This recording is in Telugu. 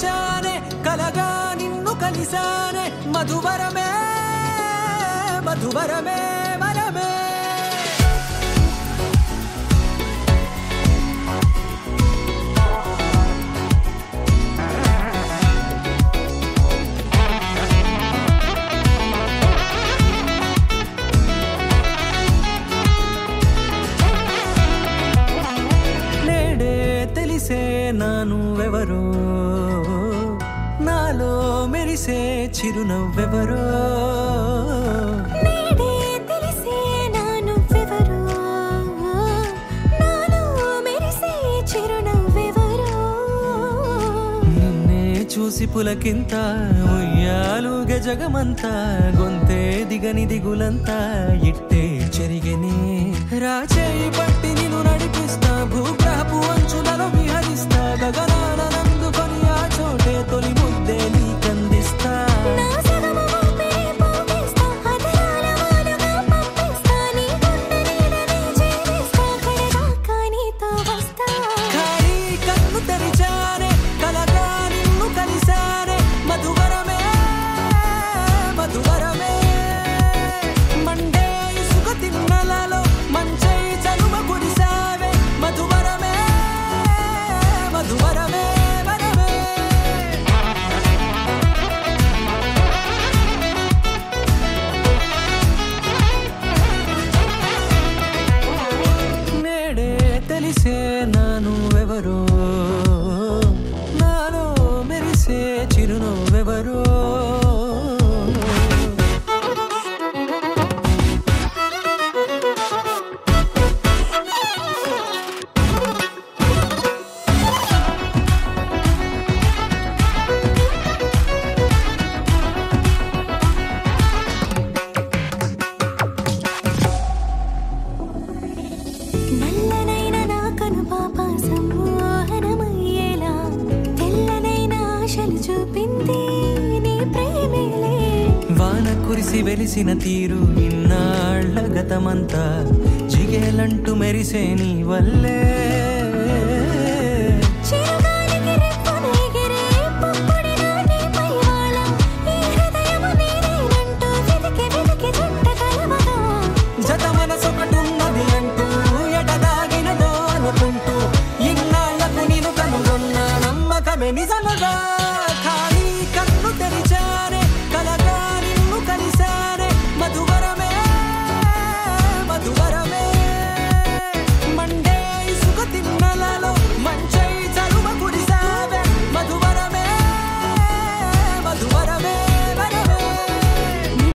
తెరిచానే కలగా నిన్ను కలిసానే మధువరమే మధువరమే వరమే నానువెవరో నాలో మెరిసే చిరునవ్వెవరో నేడే తెలిసే నానువెవరో నాలో మెరిసే చిరునవ్వెవరో నిన్నే చూసి పులకింత ఉయ్యాలుగే జగమంతా గొంతే దిగని దిగులంతా ఇట్టే చెరిగెనే రాచేయి పట్టి నిన్ను నడిపిస్తా భూగ్రహపు అంచులలో విహరిస్తా గగనాన నందుకొని ఆ చోటే తొలి ముద్దే నీకందిస్తా నా సగము ఊపిరి పోగిస్తా అదరాల వాలుగా పంపిస్తా నీ గుండె నీడనే చేరిస్తా కడదాకా నీతో వస్తా ఖాళీ కన్ను తెరిచానే కలగా నిన్ను కలిసానే మధువరమే మధువరమే మండే ఇసుక తిన్నలలో మంచై చలువ కురిసావే మధువరమే మధువరమే వరమే నేడే తెలిసే నానువెవరో నాలో మెరిసే చిరునవ్వెవరో నల్లనైన నా కనుపాప సమ్మోహనమయ్యేలా తెల్లనైన ఆశలు చూపింది నీ ప్రేమేలే వాన కురిసి వెలిసిన తీరు ఇన్నాళ్ల గతమంతా జిగేలంటూ మెరిసే నీ వల్లే చిరుగాలికి రెప్పను ఎగిరే పుప్పొడిన నీపై వాళ ఈ హృదయము నీదేనంటూ వెతికి వెతికి జంట కలవగా జత మనసొకటున్నది అంటూ ఎడదాగినదో అనుకుంటూ ఇన్నాళ్లకు నేను కనుగొన్న నమ్మకమే నిజముగా ఖాళీ